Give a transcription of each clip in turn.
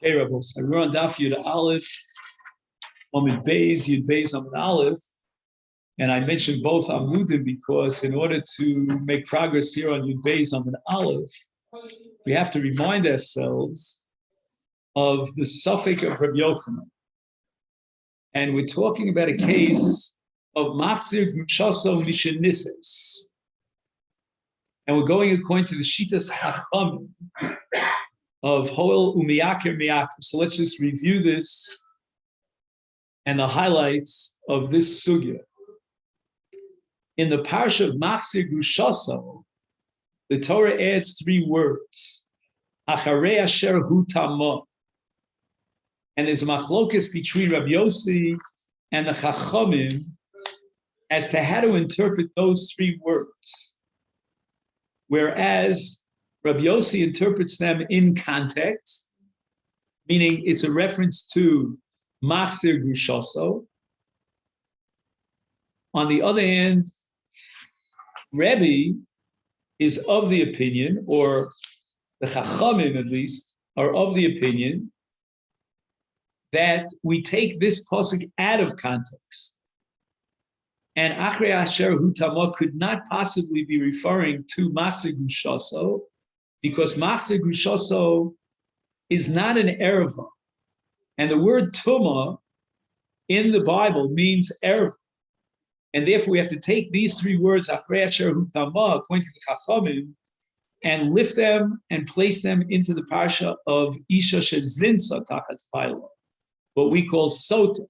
Hey, Rebels. I wrote on Daf Yud Aleph, Amud Beis, Yud Beis, Amud Aleph, and I mentioned both Amudim because in order to make progress here on Yud Beis, Amud Aleph, we have to remind ourselves of the suffix of Rabbi Yochanan. And we're talking about a case of Machzir Grushaso Mishenises. And we're going according to the Shitas Chachamim of Hoel Umiyaker Miyaker. So let's just review this and the highlights of this sugya. In the parsha of Machzir Grushaso, the Torah adds 3 words, Acharei Asher Hu Tamah. And there's a machlokes between Rabbi Yossi and the Chachamim as to how to interpret those 3 words. Whereas Rabbi Yossi interprets them in context, meaning it's a reference to Machzir Grushaso. On the other hand, Rebbe is of the opinion, or the Chachamim at least, are of the opinion that we take this pasuk out of context. And Achrei Asher Hu Tamah could not possibly be referring to Machzir Grushaso, because Machzir Grushaso is not an erva. And the word Tumah in the Bible means erva. And therefore we have to take these 3 words, Achrei Asher Hu Tamah, according to the Chachamim, and lift them and place them into the parsha of Isha Shezinsa Tachas Paila, what we call Sota.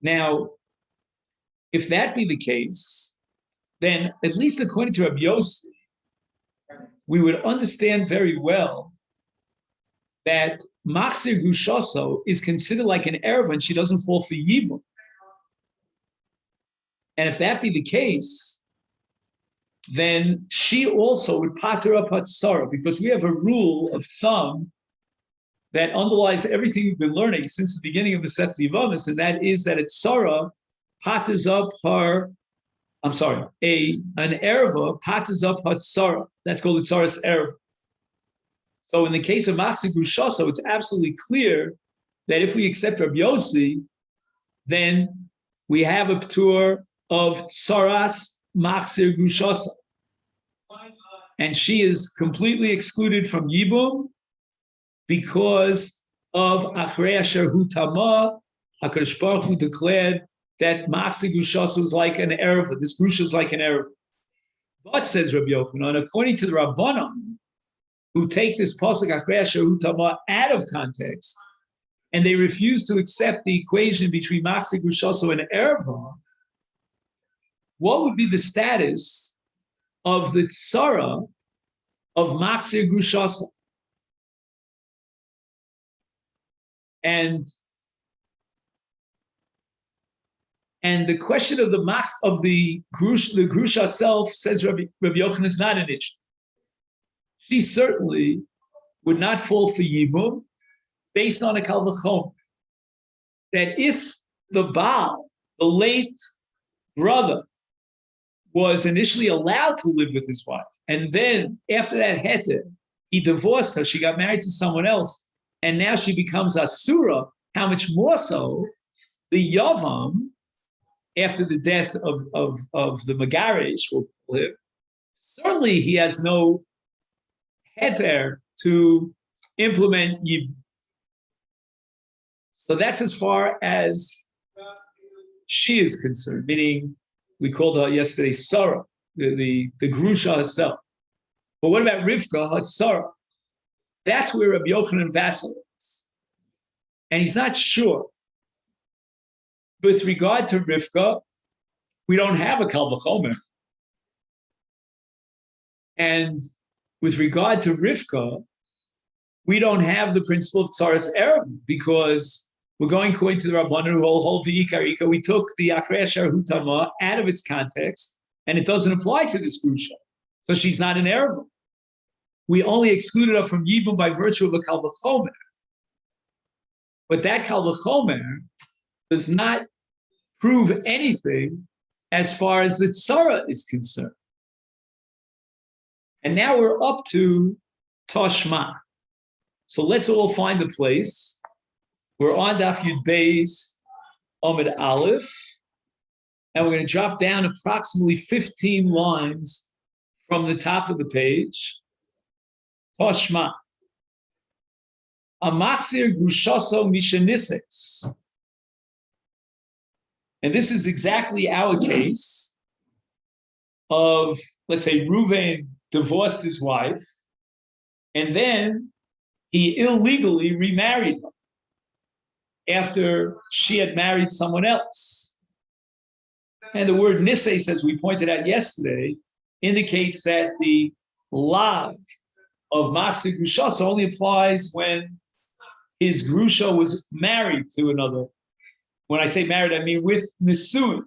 Now, if that be the case, then at least according to Rabbi Yossi, we would understand very well that Machzir Grushaso is considered like an erva and she doesn't fall for Yibum. And if that be the case, then she also would pater up Hatzara, because we have a rule of thumb that underlies everything we've been learning since the beginning of Masechet Yevamot, and that is that Tzara paters up an erva paters up her tzara. That's called the tzara's erva. So in the case of Machzir Grushaso, it's absolutely clear that if we accept Rabbi Yossi, then we have a p'tur of tzaras Machzir Grushaso. And she is completely excluded from Yibum because of Achrei Asher Hu Tamah. HaKadosh Baruch Hu declared that Machzir Grushaso is like an erva. This grusha is like an erva. But, says Rabbi Yochanan, according to the Rabbanan, who take this pasuk Achrei Asher Hu Tamah out of context, and they refuse to accept the equation between Machzir Grushaso and erva, what would be the status of the tzara of Machzir Grushaso? And the question of the grusha self, says Rabbi Yochanan, is not an issue. She certainly would not fall for Yibum based on a kal v'chomer. That if the Baal, the late brother, was initially allowed to live with his wife, and then after that heter, he divorced her, she got married to someone else, and now she becomes asura, how much more so the Yavam, after the death of the Megarish, will live, certainly he has no heter to implement Yibum. So that's as far as she is concerned, meaning we called her yesterday Sarah, the Grusha herself. But what about Rivka, her Sarah? That's where Rabbi Yochanan vacillates. And he's not sure. With regard to Rivka, we don't have a kal v'chomer. And with regard to Rivka, we don't have the principle of tzaras erva, because we're going according to the Rabbanan who hold v'ikar ika. We took the Achrei Asher Hu Tamah out of its context, and it doesn't apply to this grusha. So she's not an erva. We only excluded her from Yibum by virtue of a kal v'chomer. But that kal v'chomer does not prove anything as far as the tzara is concerned. And now we're up to Toshma. So let's all find a place. We're on Daf Yud Beis Amud Aleph, and we're going to drop down approximately 15 lines from the top of the page. Toshma. Amachzir grushaso mishanises. And this is exactly our case of, let's say, Reuven divorced his wife, and then he illegally remarried her after she had married someone else. And the word nises, as we pointed out yesterday, indicates that the lav of Machzir Grusha only applies when his Grusha was married to another. When I say married, I mean with Nisuin.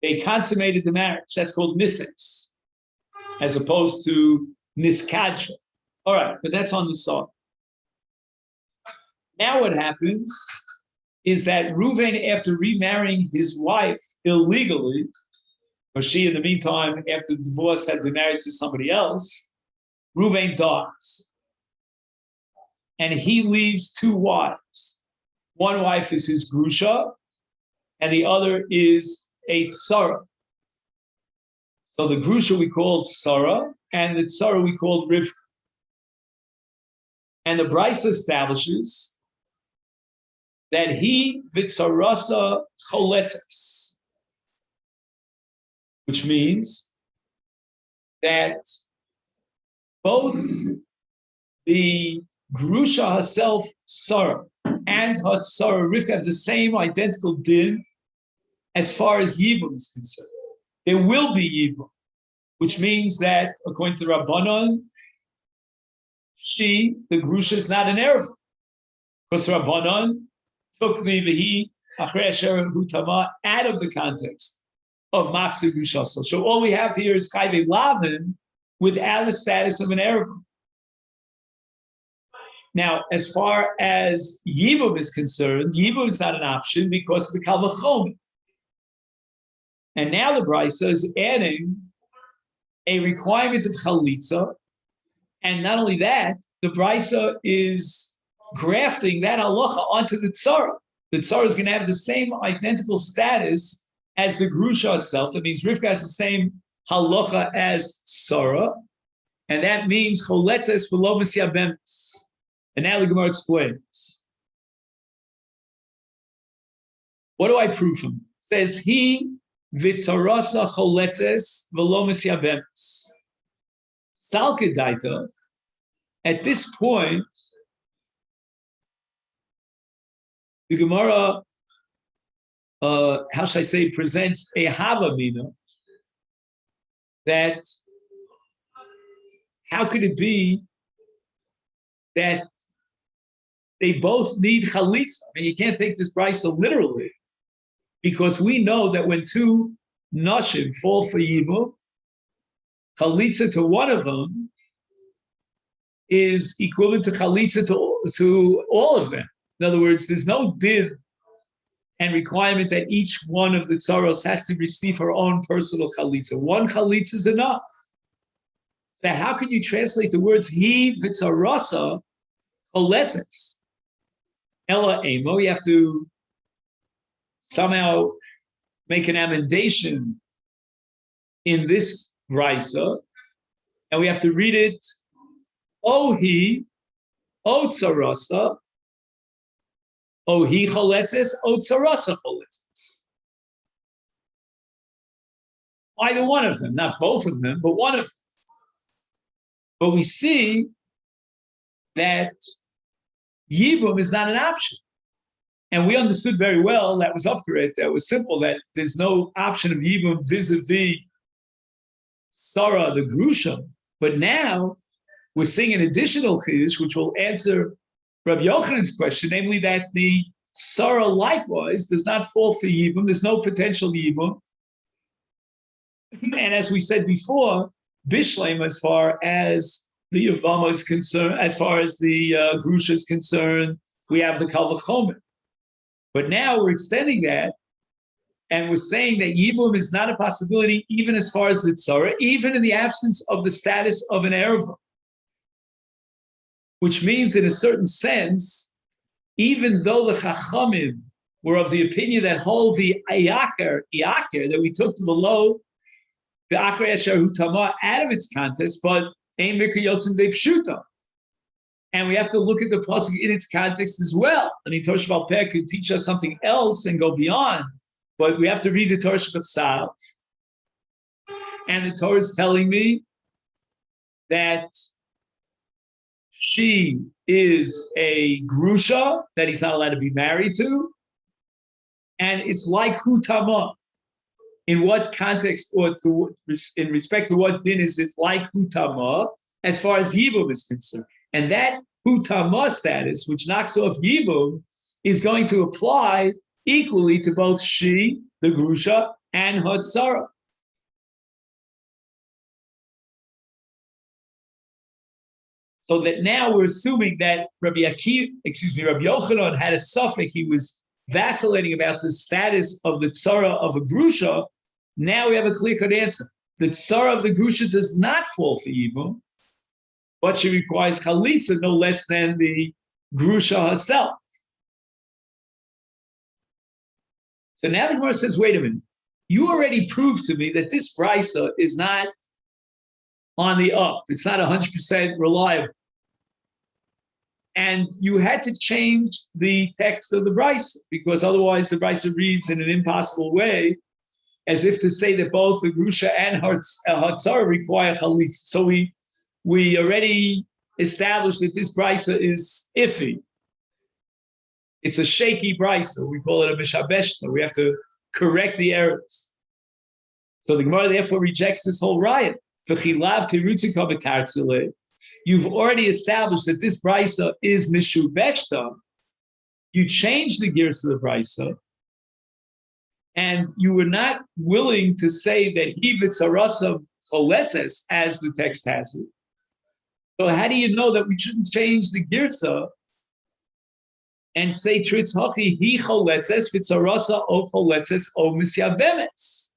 They consummated the marriage. That's called Nises, as opposed to Niskadja. All right, but that's on the side. Now what happens is that Reuven, after remarrying his wife illegally, or she in the meantime, after the divorce, had been married to somebody else, Reuven dies. And he leaves two wives. One wife is his Grusha, and the other is a Tzara. So the Grusha we called Tzara, and the Tzara we called Rivka. And the Brisa establishes that he vitzarasa choletzes, which means that both the Grusha herself, Sarah, and her Tzara, Rivka, have the same identical din as far as Yibum is concerned. There will be Yibum, which means that, according to the Rabbanon, the Grusha, is not an Erev. Because Rabbanon took the Vehi Achrei Asher Hutama out of the context of Machzir Grusha. So all we have here is Chayve Lavin without the status of an Erev. Now, as far as Yibum is concerned, Yibum is not an option because of the Kal V'chomer. And now the Brisa is adding a requirement of Chalitza. And not only that, the Brisa is grafting that halacha onto the Tzara. The Tzara is going to have the same identical status as the Grusha herself. That means Rivka has the same halacha as Tzara. And that means Choletzes v'lo Mesyabemes. And now the Gemara explains. What do I prove from? It says, he vitzarasa choletzes v'lo mesyabemes. Salkedaita, at this point, the Gemara, how should I say, presents a havamina that how could it be that they both need chalitza? I mean, you can't take this brisa literally, because we know that when two nashim fall for yibum, chalitza to one of them is equivalent to chalitza to all of them. In other words, there's no din and requirement that each one of the tzaros has to receive her own personal chalitza. One chalitza is enough. So how could you translate the words he v'tzarasa choletzes? Ella emo, you have to somehow make an amendation in this brisa, and we have to read it, O he, O tzarasa, O he choletzes, O tzarasa choletzes. Either one of them, not both of them, but one of them. But we see that Yibum is not an option. And we understood very well, that was up to it, that was simple, that there's no option of Yibum vis-a-vis Sarah, the Grusha. But now we're seeing an additional chiddush, which will answer Rabbi Yochanan's question, namely that the Sarah likewise does not fall for Yibum. There's no potential Yibum. And as we said before, Bishleim, as far as the Yevamot is concerned, as far as the Grusha is concerned, we have the Kal V'chomer. But now we're extending that, and we're saying that Yibum is not a possibility even as far as the Tzara, even in the absence of the status of an Ereva. which means in a certain sense, even though the Chachamim were of the opinion that whole the Iyaker, that we took to the low, the Acher Esher Hutama out of its context, but Ein Mikra Yotzim De Pshuta. And we have to look at the pasuk in its context as well. I mean, Torah Sheba'al Peh could teach us something else and go beyond, but we have to read the Torah Sheba'al. And the Torah is telling me that she is a grusha that he's not allowed to be married to, and it's like hutama. In what context, or in respect to what din is it like hutama as far as yibum is concerned? And that hutama status, which knocks off yibum, is going to apply equally to both she, the grusha, and hatzara. So that now we're assuming that Rabbi Yochanan had a suffix. He was vacillating about the status of the tzara of a grusha. Now we have a clear-cut answer. The tzara of the grusha does not fall for yibum, but she requires chalitza no less than the grusha herself. So now the Gemara says, wait a minute. You already proved to me that this brisa is not on the up. It's not 100% reliable. And you had to change the text of the brisa, because otherwise the brisa reads in an impossible way, as if to say that both the grusha and hatzara require chalitza. So we already established that this brisa is iffy. It's a shaky brisa. We call it a mishabeshta. We have to correct the errors. So the Gemara therefore rejects this whole riot. You've already established that this brisa is mishubeshta. You changed the gears of the brisa, and you were not willing to say that hivitz arasa choletzes, as the text has it. So how do you know that we shouldn't change the girsa and say tritz hachi hi choletzes vitzarasa o choletzes o misyabemes,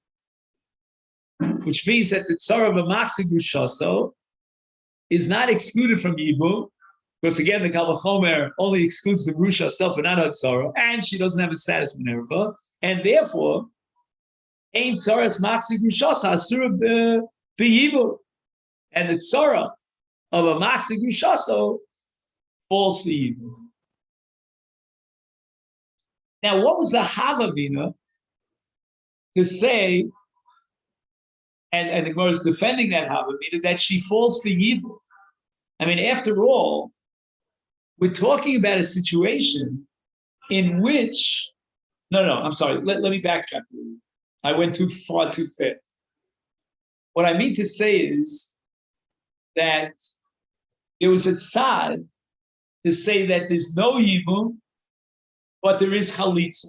which means that the tzara of a machzir grushaso is not excluded from yibum, because again the Kal Vachomer only excludes the grusha herself, but not her tzara, and she doesn't have a status minerva, and therefore ein tzaras machzir grushasa asura b'yibum, and the tzara of a machzir grushaso falls for yibum. Now, what was the Havamina to say, and the Gemara is defending that Havamina, that she falls for Yibum? I mean, after all, we're talking about a situation in which, I'm sorry, let me backtrack. I went too far, too fast. What I mean to say is that there was a tzad to say that there's no Yibum, but there is chalitza.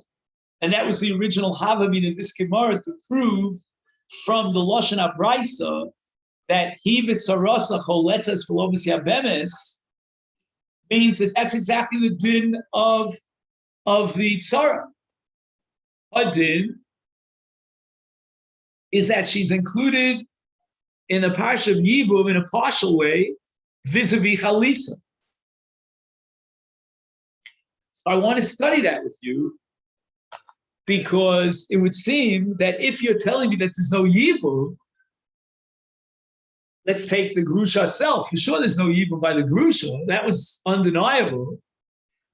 And that was the original Havamina in this Gemara to prove from the Lashon HaBraisa that hivitz arasa choletzes v'lo misyabemes means that that's exactly the din of the tzara. A din is that she's included in the parsha of Yibum in a partial way vis-a-vis chalitza. So I want to study that with you, because it would seem that if you're telling me that there's no yibum, let's take the grusha herself. For sure there's no yibum by the grusha. That was undeniable.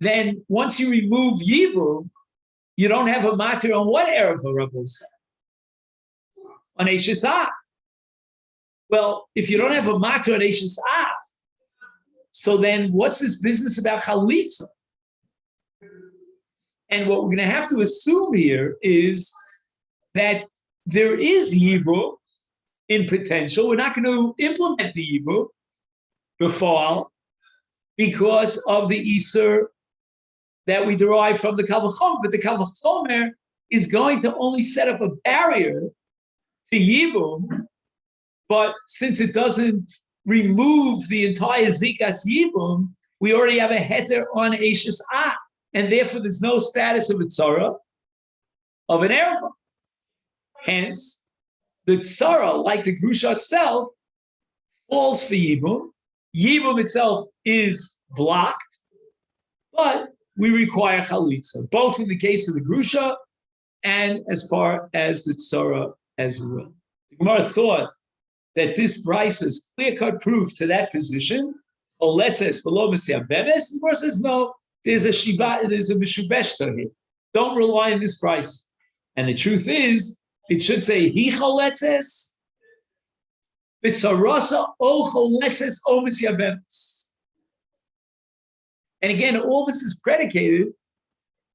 Then once you remove yibum, you don't have a matter on what erev Rabbi said? On Eishes Av. Well, if you don't have a matter on Eishes Av, so then what's this business about chalitza? And what we're going to have to assume here is that there is yibum in potential. We're not going to implement the yibum before because of the iser that we derive from the Kal Vachomer. But the Kal Vachomer is going to only set up a barrier to yibum, but since it doesn't remove the entire zikas yibum, we already have a heter on Eishes Av. And therefore, there's no status of a tzara of an erva. Hence, the tzara, like the grusha herself, falls for yibum, Yibum itself is blocked, but we require chalitza, both in the case of the grusha and as far as the tzara as well. The Gemara thought that this brisa is clear-cut proof to that position. Oletzes below Messiah Bemes. The Gemara says no. There's a mishubeshta here. Don't rely on this price. And the truth is, it should say he choletzes, b'tzarasa o choletzes o Messiah Bemes. And again, all this is predicated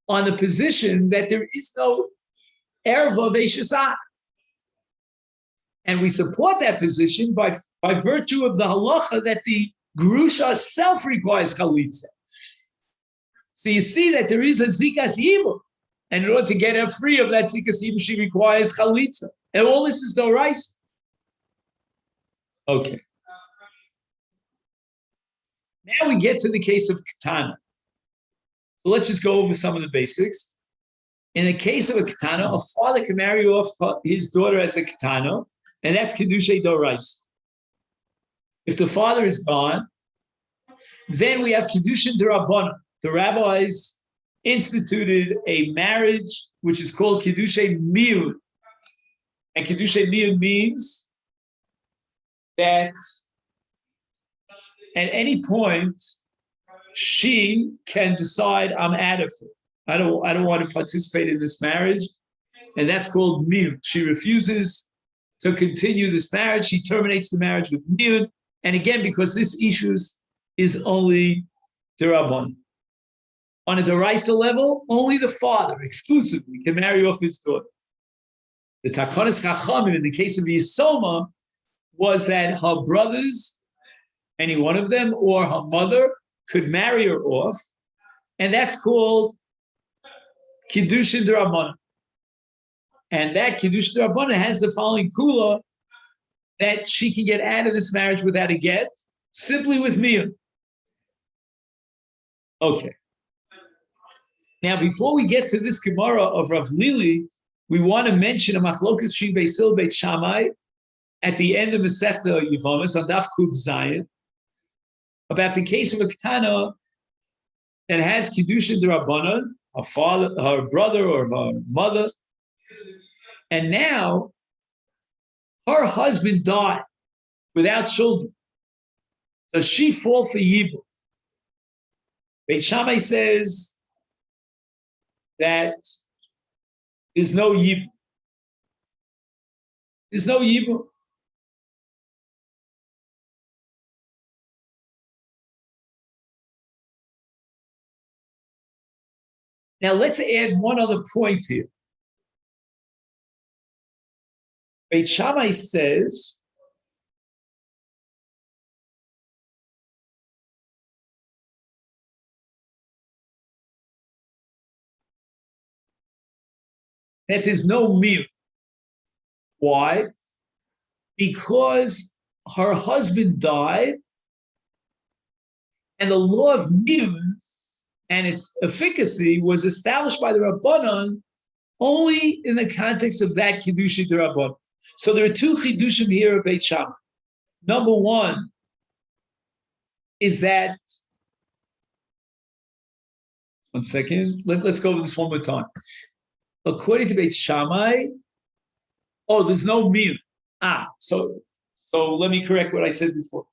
on the position that there is no erva ve'shesach. And we support that position by virtue of the halacha that the grusha self requires chalitza. So you see that there is a zikas yibum, and in order to get her free of that zikas yibum, she requires chalitza. And all this is doraisa. Okay. Now we get to the case of katana. So let's just go over some of the basics. In the case of a katana, a father can marry off his daughter as a katana, and that's kedushay doraisa. If the father is gone, then we have kedushin derabbanan. The rabbis instituted a marriage which is called kedushay miyun, and kedushay miyun means that at any point she can decide I'm out of it. I don't want to participate in this marriage, and that's called miyun. She refuses to continue this marriage. She terminates the marriage with miyun, and again, because this issue is only derabbanan. On a deraisa level, only the father exclusively can marry off his daughter. The Takonis Chachamim in the case of Yisoma was that her brothers, any one of them, or her mother could marry her off, and that's called Kiddushin D'Rabbanan. And that Kiddushin D'Rabbanan has the following kula, that she can get out of this marriage without a get, simply with miyun. Okay. Now, before we get to this Gemara of Rav Lili, we want to mention a machlokas shin beisil beit Shammai at the end of Masechet Yevamot on Daf Kuf Zayin about the case of a ketana that has kiddushin d'Rabbanan, her father, her brother, or her mother, and now her husband died without children. Does she fall for yibum? Beit Shammai says that there's no yibum. There's no yibum. Now let's add one other point here. Beit Shammai says that there's no miyun. Why? Because her husband died, and the law of miyun and its efficacy was established by the Rabbanon only in the context of that Kiddushi D'Rabbanan. So there are two Chidushim here at Beit Shammai. Number one is that, one second, let's go over this one more time. According to Beit Shammai, there's no miyun. So let me correct what I said before.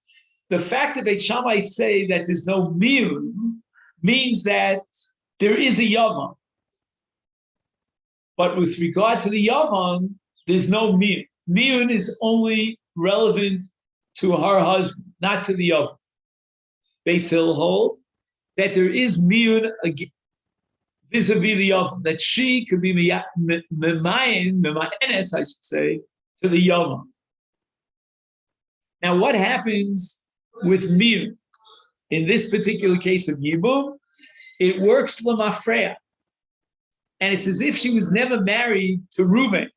The fact that Beit Shammai say that there's no miyun means that there is a yavam. But with regard to the yavam, there's no miyun. Miyun is only relevant to her husband, not to the yavam. Beis Hillel hold that there is miyun vis-a-vis the yavam, that she could be memayenes, I should say, to the yavam. Now, what happens with miyun? In this particular case of yibum, it works lemafreya. And it's as if she was never married to Reuven.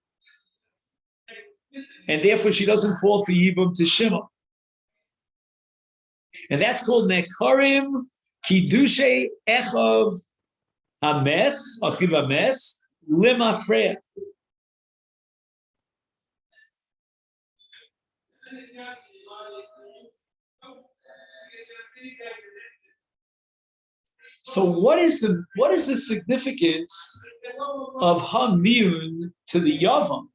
And therefore she doesn't fall for yibum to Shimon. And that's called nekarim kiddushay echav ames, achiv ames, lemafreya. So what is the significance of Hamiyun to the Yavam?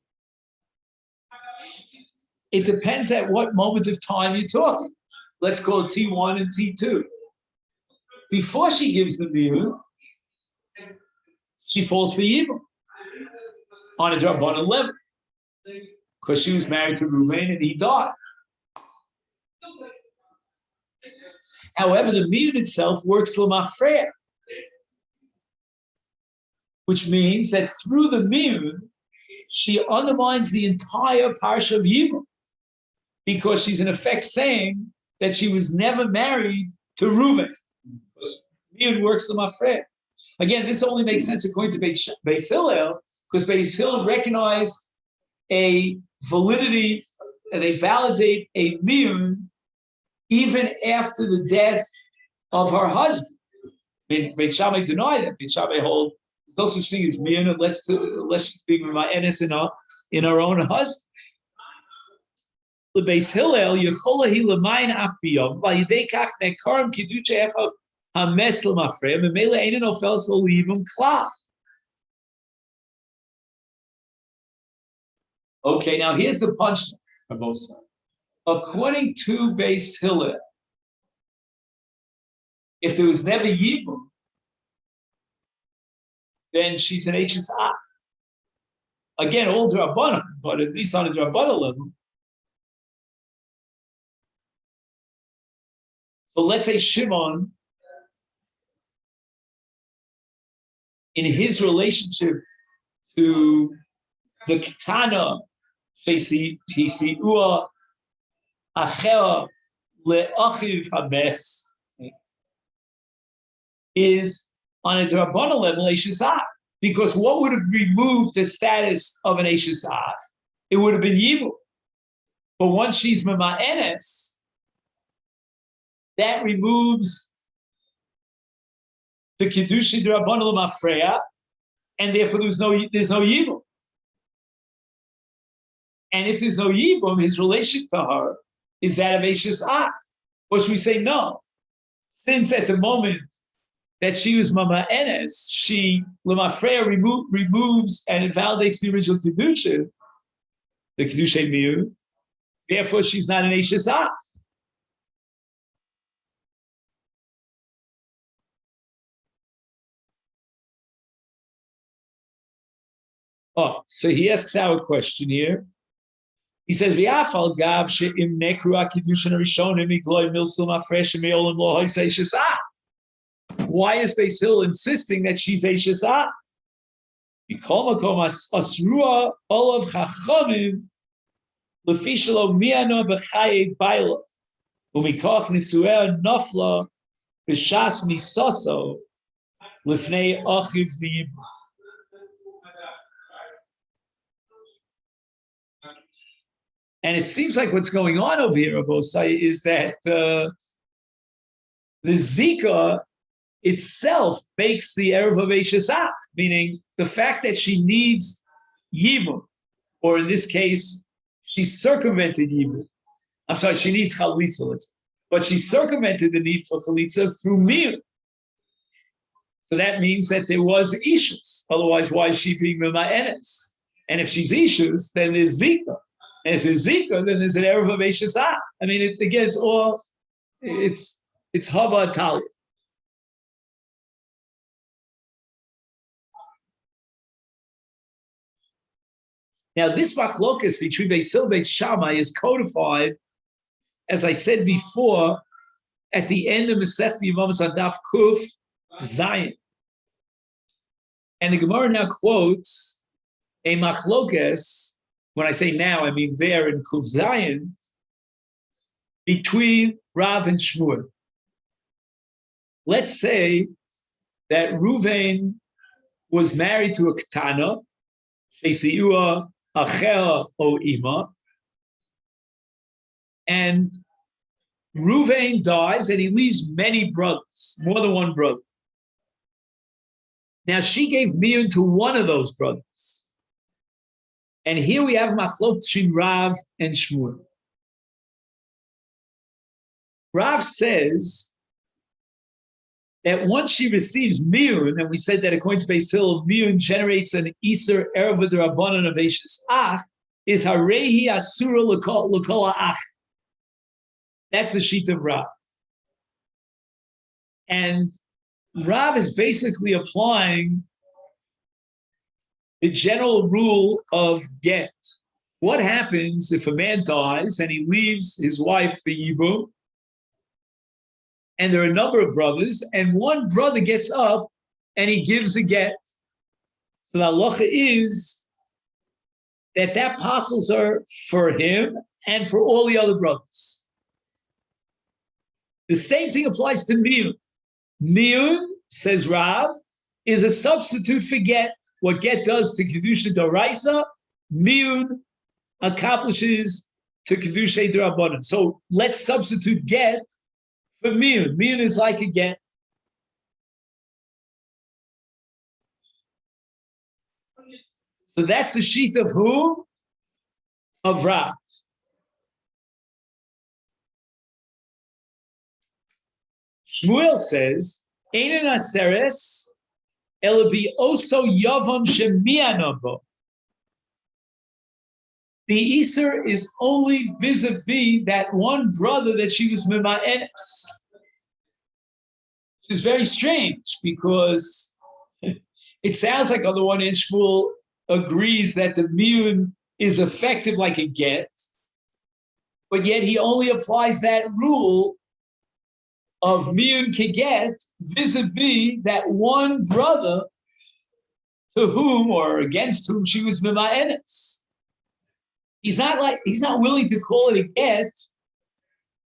It depends at what moment of time you're talking. Let's call it T1 and T2. Before she gives the Miyun, she falls for Yibam on a Drabanan level because she was married to Ruvain and he died. However, the Miyun itself works L'mafreya, which means that through the Miyun, she undermines the entire Parsha of Yibam because she's in effect saying that she was never married to Reuven. Miyun works L'mafreya. Again, this only makes sense according to Beis Hillel, because Beis Hillel recognize a validity and they validate a Miyun even after the death of her husband. Beit Shammai deny that. Beit Shammai hold there's no such thing as Miyun unless she's being Ma'anis in her own husband. The Beis Hillel, Yechola hi l'mayin af biyov, v'yidei kach nekarim kiddush echav hames l'mafreya, memele einen ofel so leavim klal. Okay, now here's the punchline on both sides. According to Beis Hillel, if there was never Yibum, then she's an Eishes Ak. Again, all Drabanan, but at least on a Drabanan level. So let's say Shimon, in his relationship to the Ketana, Tisi'ua Achera le'achiv hames, is on a Drabanan level Eishes Ak. Because what would have removed the status of an Eishes Ak? It would have been Yibum. But once she's Mama'enes, that removes the Kiddushi Drabanan L'mafreya, and therefore there's no Yibum. And if there's no Yibum, his relation to her is that of Eishes Ak. Or should we say no? Since at the moment that she was Mama Enes, she, L'mafreya, removes and invalidates the original Kedusha, the Kedusha Miyu, therefore she's not an Eishes Ak. Oh, so he asks our question here. He says, "V'afal gav she'im nekru ha'kiddushin harishonim igloi milsul mafresh me'olim lo hois Eishes Ak." Why is Beis Hillel insisting that she's Eishes Ak? Mikol makom asrua olav chachamim lefi shelo mi'ano b'chayei baila u'mikoch nisuea nofla b'shas misoso lifnei achiv v'yibum. And it seems like what's going on over here, Abosai, is that the Zika itself makes the Erev of Eishes Ak, meaning the fact that she needs Yibum, or in this case, she circumvented Yibum. I'm sorry, she needs Chalitza, but she circumvented the need for Chalitza through Mir. So that means that there was Ishus. Otherwise, why is she being Mima'enes? And if she's Ishus, then there's Zika. And if there's Zika, then there's an Erev of Eishes Ak. I mean, again, it's Hava Tali. Now, this machlokas between Beis Hillel and Beis Shammai is codified, as I said before, at the end of Masechet Yevamot on Daf Kuf Zayin. And the Gemara now quotes a machlokas. When I say now, I mean there in Kuf Zayin, between Rav and Shmuel. Let's say that Ruvain was married to a Ketana, Shesiua Achera O Ima, and Ruvain dies and he leaves many brothers, more than one brother. Now she gave Miyun to one of those brothers. And here we have machlok between Rav and Shmuel. Rav says that once she receives miyun, and we said that according to Beis Hillel, miyun generates an iser erev d'rabbanan of eishes ach, is harehi asura l'kol ach. That's the sheet of Rav. And Rav is basically applying the general rule of get. What happens if a man dies and he leaves his wife for yibum, and there are a number of brothers, and one brother gets up and he gives a get? So the halacha is that parcels are for him and for all the other brothers. The same thing applies to miyun. Miyun, says Rav, is a substitute for get. What get does to kedusha d'oraisa, miyun accomplishes to kedusha d'rabbanan. So let's substitute get for miyun. Miyun is like a get. So that's the sheet of who? Of Rav. Shmuel says, "Einen aseres elabi oso yavam shemianabo." The Iser is only vis-a-vis that one brother that she was mima'enes. Which is very strange because it sounds like on the one hand Shmuel agrees that the miyun is effective like a get, but yet he only applies that rule of miyun keget vis-a-vis that one brother to whom or against whom she was mima'enes. He's not willing to call it a get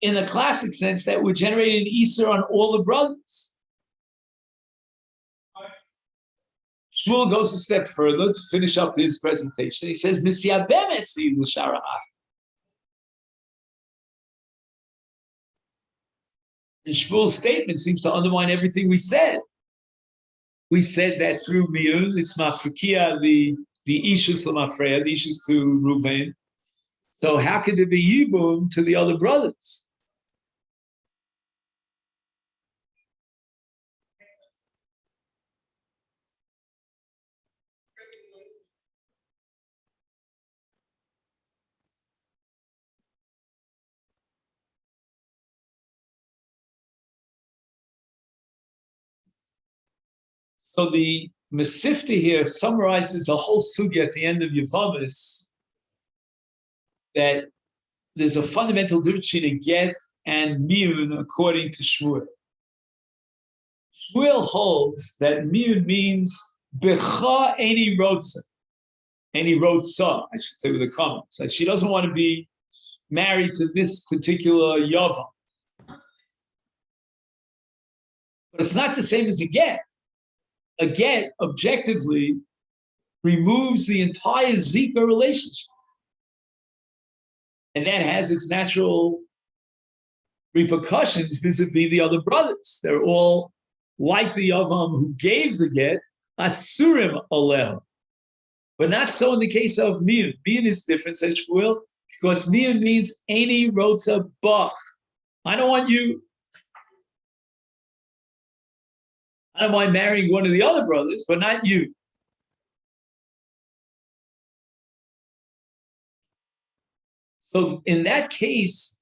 in the classic sense that would generate an Iser on all the brothers. Shmuel goes a step further to finish up his presentation. He says, "Misyabemesi l'shara ach." And Shmuel's statement seems to undermine everything we said. We said that through miyun, it's mafrekia, the ishus l'mafreya, the ishus to Ruvain. So how could there be yibum to the other brothers? So the Masechet here summarizes a whole sugya at the end of Yevamot, that there's a fundamental difference between a get and miyun according to Shmuel. Shmuel holds that miyun means becha any rotza, I should say with a comma. So she doesn't want to be married to this particular yavam. But it's not the same as a get. A get objectively removes the entire zika relationship. And that has its natural repercussions vis-a-vis the other brothers. They're all like the Yavam who gave the get, asurim aleha. But not so in the case of miyun. Miyun is different, says Shmuel, because miyun means any rotza bach. I don't want you. I don't mind marrying one of the other brothers, but not you. So in that case,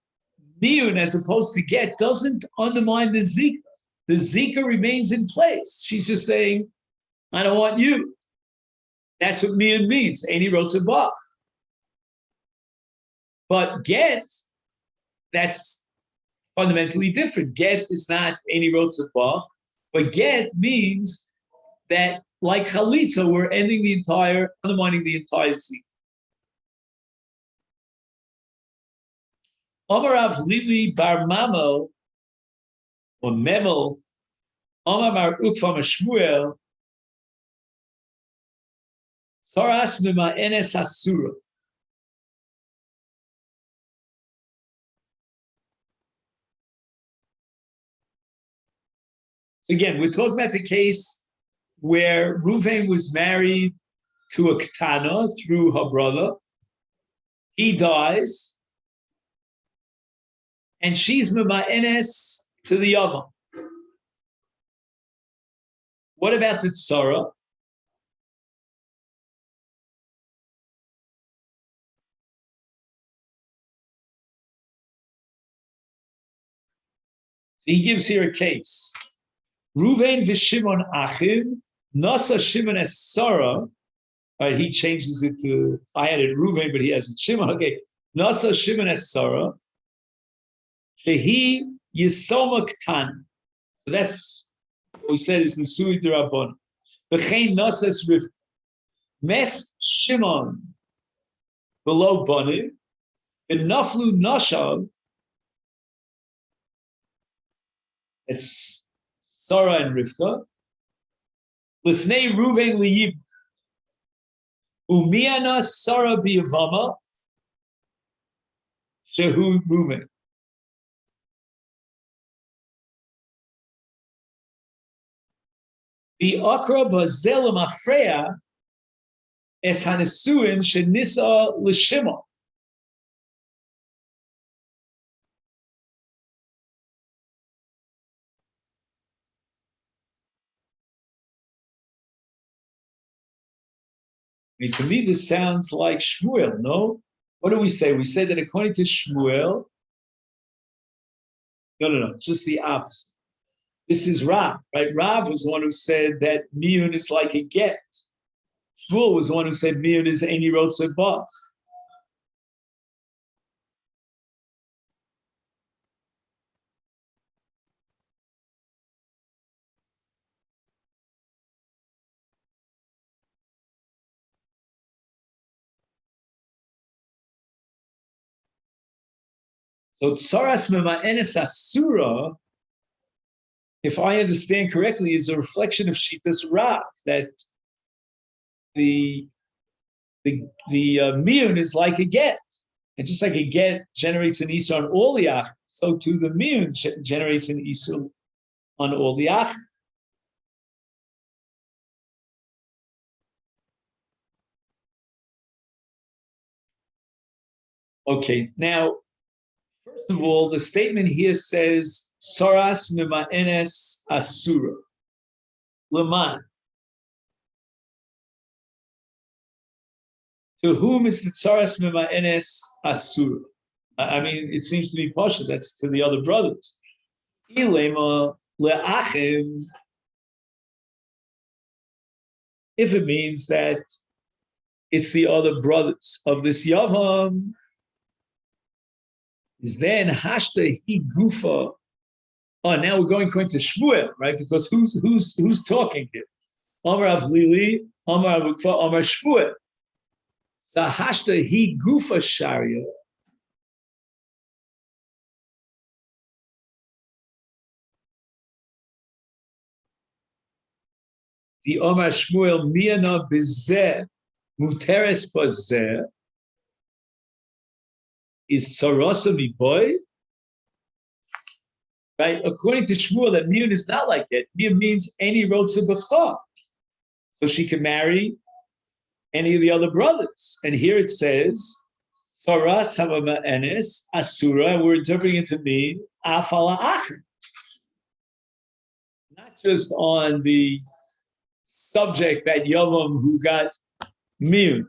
miyun, as opposed to get, doesn't undermine the zika. The zika remains in place. She's just saying, I don't want you. That's what miyun means. Eini rotza bach. But get, that's fundamentally different. Get is not eini rotza bach, but get means that, like chalitza, we're undermining the entire zika. Omarav Lili Bar Mamo, or Memel, Omar Mar Ukfa Shmuel, Saras Mima Enes Asura. Again, we're talking about the case where Ruvain was married to a Ketana through her brother. He dies. and she's mema'enes to the Yavam. What about the tzara? He gives here a case. Ruvain v'Shimon achim, nasa Shimon es Sarah. Right, he changes it to, I added Ruvain, but he has it Shimon. Okay, nasa Shimon es Sarah. Shehi Yisoma Ktan. So that's what we said is the Sui D'Rabban. V'chein nasas Rivka. Mes Shimon below Bani. V'naflu Nashav. It's Sarah and Rivka. Lifnei Ruvain liyib. Umiana Sarah biyavama. Shehu Ruvain. The akra bazel mafreya es hanesuin shenisa l'shimon. I mean, to me, this sounds like Shmuel, no? What do we say? We say that according to Shmuel, no, just the opposite. This is Rav, right? Rav was the one who said that miyun is like a get. Shmuel was the one who said miyun is any rotze bach. So tsaras mema'enes asura, if I understand correctly, is a reflection of Shitas Rav, that the miyun is like a get. And just like a get generates an isur on all the so too the miyun generates an isur on all the ach. Okay, now, first of all, the statement here says, Saras mima'enes asura. Leman. To whom is the Saras mima'enes asura? I mean, it seems to be Pasha, that's to the other brothers. Ilema le'achim. If it means that it's the other brothers of this Yavam, is then hashta he gufa. Oh, now we're going to Shmuel, right? Because who's talking here? Amar Avlili, Amar Avukfa, Amar Shmuel. So hashta he gufa sharia. The Amar Shmuel miyana bizeh muteres bazeh. Is sarasa boy, right? According to Shmuel, that miyun is not like that. Miyun means any rotze b'cha, so she can marry any of the other brothers. And here it says saras hama'enes asura, and we're interpreting it to mean afala achim, not just on the subject that Yavam who got miyun.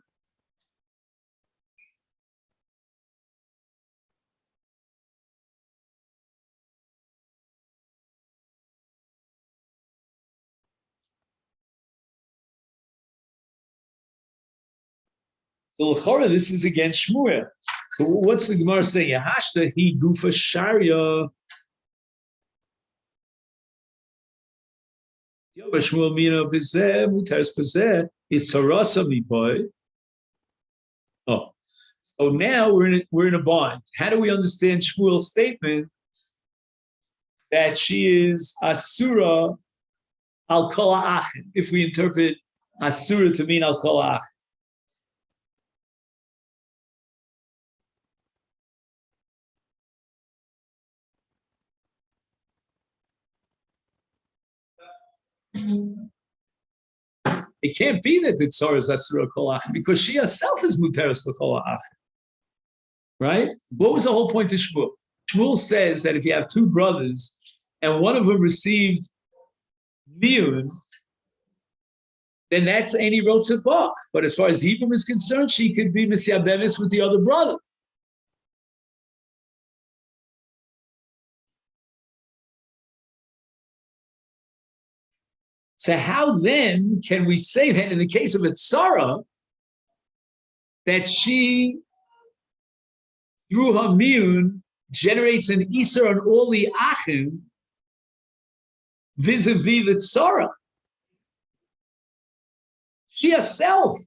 So l'chora, this is against Shmuel. So what's the Gemara saying? Yahashta he gufa sharia. Shmuel mina bezeh mutares bezeh is sarasa miboy. Oh, so now we're in a bond. How do we understand Shmuel's statement that she is asura al kol ha'achim? If we interpret asura to mean al kol ha'achim. It can't be that the tzara is asura kol ha'achim because she herself is muteres l'kol ha'achim. Right? What was the whole point of Shmuel? Shmuel says that if you have two brothers and one of them received miyun, then that's any rotzabach. But as far as Yibum is concerned, she could be misyabenis with the other brother. So how then can we say that in the case of a tzara, that she, through her miyun, generates an iser on all the achim vis-a-vis the tzara? She herself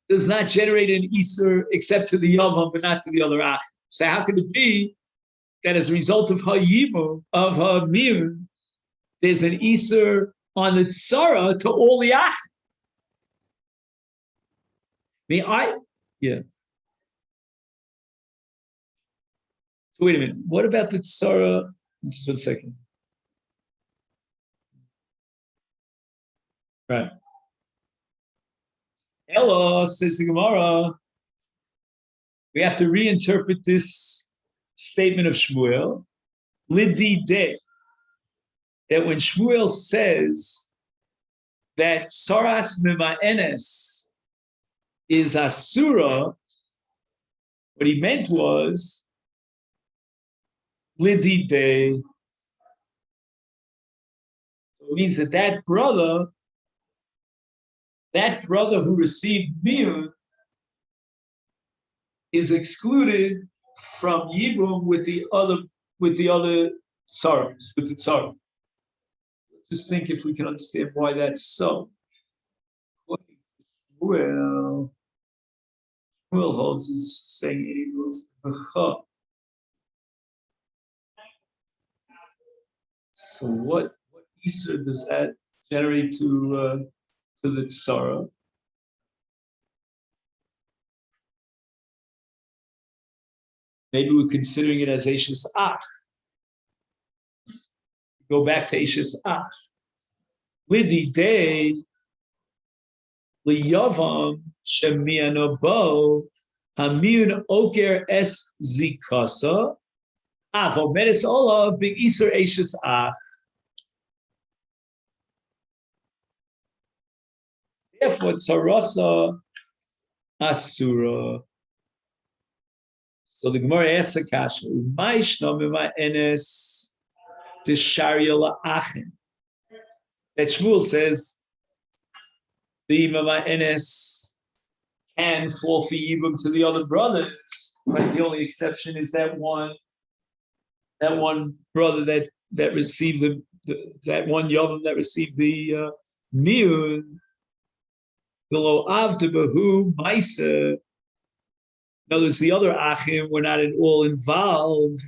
does not generate an iser except to the yavam, but not to the other achim. So how could it be that as a result of her yibum, of her miyun, there's an iser on the tzara to all the achim? Yeah. So wait a minute. What about the tzara? Just 1 second. Right. Ella, says the Gemara, we have to reinterpret this statement of Shmuel, Lidi de, that when Shmuel says that Saras Mima'enes is Asura, what he meant was Lidi de. So it means that that brother who received miyun is excluded from yibum with the other tzaras, with the tzara. Let's just think if we can understand why that's so. Well, Shmuel holds is saying it equals v'cha. So what iser does that generate to the tzara? Maybe we're considering it as Eishes Ach. Go back to Eishes Ach. Lidi de liyavam shemiano bo hamiyun oker es zikasa avo medes olav big iser Eishes Ach. Therefore, tzarasa asura. So the Gemara asks a kasha, "Ma'ishna mima'enes tisharia la'achim." That Shmuel says the mima'enes can fall for yibum to the other brothers, but the only exception is that one brother that received that one yavam that received the miyun. Below avda behu ma'isa. In other words, the other achim were not at all involved.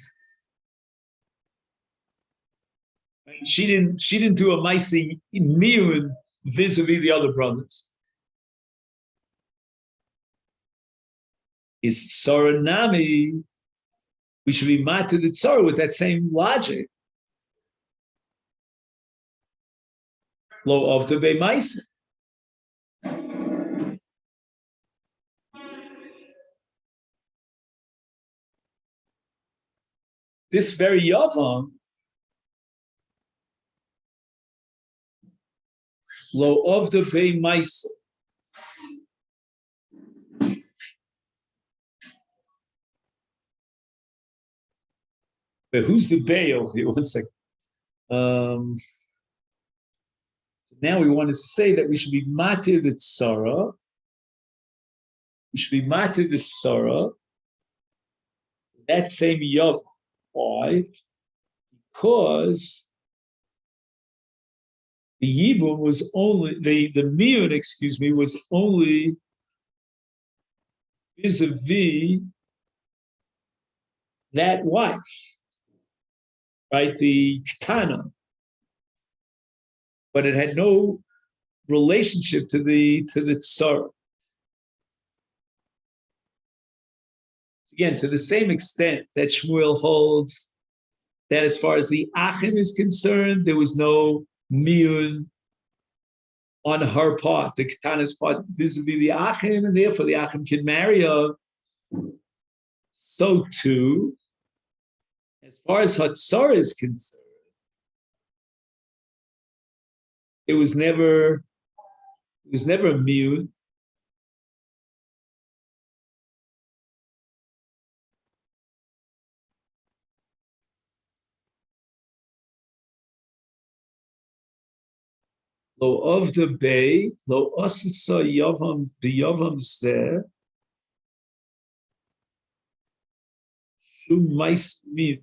Right? She didn't do a ma'isa miyun vis-a-vis the other brothers. Is tzara nami? We should be mat to the tzara with that same logic. Lo avda be ma'isa. This very yavam, lo avda be ma'isa. But who's the bail here? 1 second. So now we want to say that we should be matir the tzara. We should be matir the tzara. That same yavam. Why? Because the yibum was only the miyun, was only vis-a-vis that wife, right? The ketana, but it had no relationship to the tzara. Again, to the same extent that Shmuel holds that as far as the achim is concerned, there was no miyun on her part, the ketana's part vis-a-vis the achim, and therefore the achim can marry her. So too, As far as Hatzar is concerned, it was never immune. Lo of the bay, lo osisa yavam biyavam zeh, shum mais min.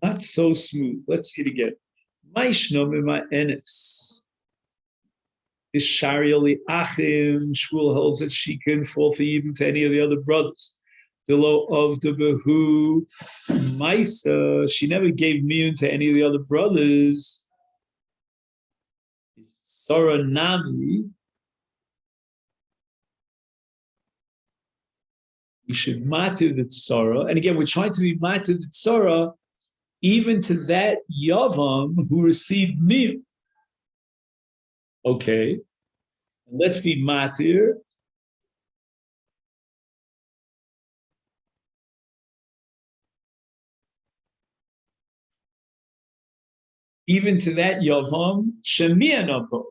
Not so smooth. Let's see it again. Maishno mima enes. Is Shariali Achim, Shmuel holds that she can fall for even to any of the other brothers. Below of the Behu, Maisa, she never gave miyun to any of the other brothers. Sora Nami, we should matir the Tzara. And again, we're trying to be matir the Tzara even to that Yavam who received miyun. Okay, let's be matir. Even to that Yavam, Shemianabo.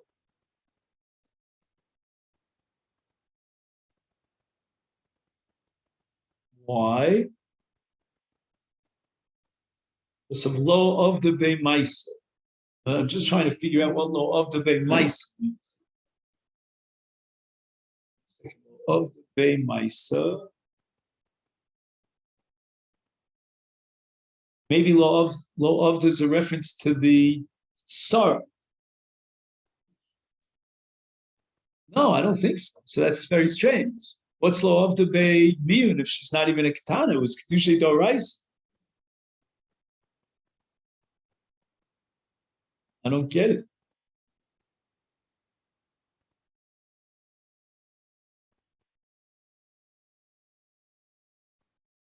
Why? Some low of the Bay Maisa. I'm just trying to figure out what low of the Bay Maisa means. Of the Bay Maisa. Maybe law of there's a reference to the Sar. No, I don't think so. So that's very strange. What's law of the Bay Miyun if she's not even a Katana? It was Kedusha Dorais. I don't get it.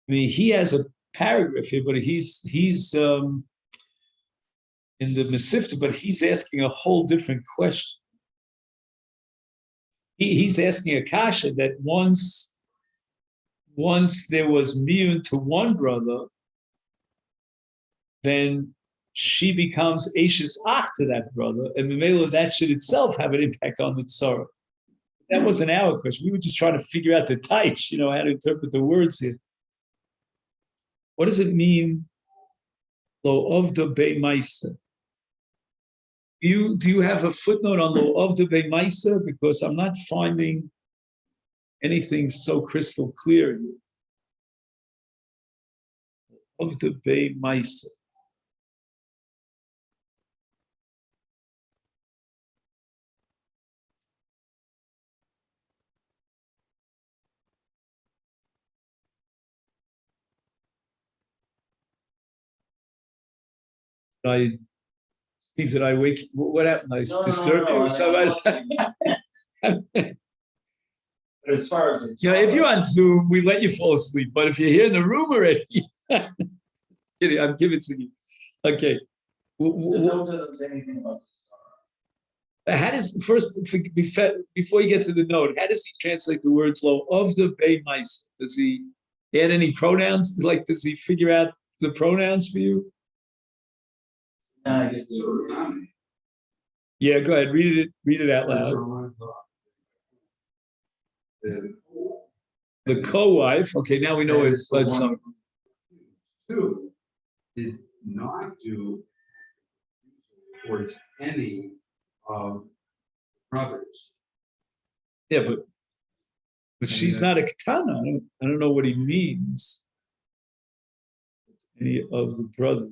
I mean, he has a paragraph here, but he's in the Masifta, but he's asking a whole different question. He's asking a kasha that once there was miyun to one brother, then she becomes Ashes Ach to that brother, and Mamela, that should itself have an impact on the Tzara. That wasn't our question. We were just trying to figure out the taich, how to interpret the words here. What does it mean, Lo of the Bei Maisa? Do you have a footnote on Lo of the Bei Maisa? Because I'm not finding anything so crystal clear here. Of the Bei Maisa. Steve, did I wake? What happened? I disturbed you. But as far as if you're on Zoom, we let you fall asleep. But if you're here in the room already, I'm giving it to you. Okay. the note doesn't say anything about this. How does first before you get to the note? How does he translate the words "lo of the Bei Maisa"? Does he add any pronouns? Like, does he figure out the pronouns for you? I guess Yeah, go ahead. Read it out loud. The co-wife. Okay, now we know it's some. Two did not do towards any of brothers. Yeah, but she's not a katana. I don't know what he means. Any of the brothers.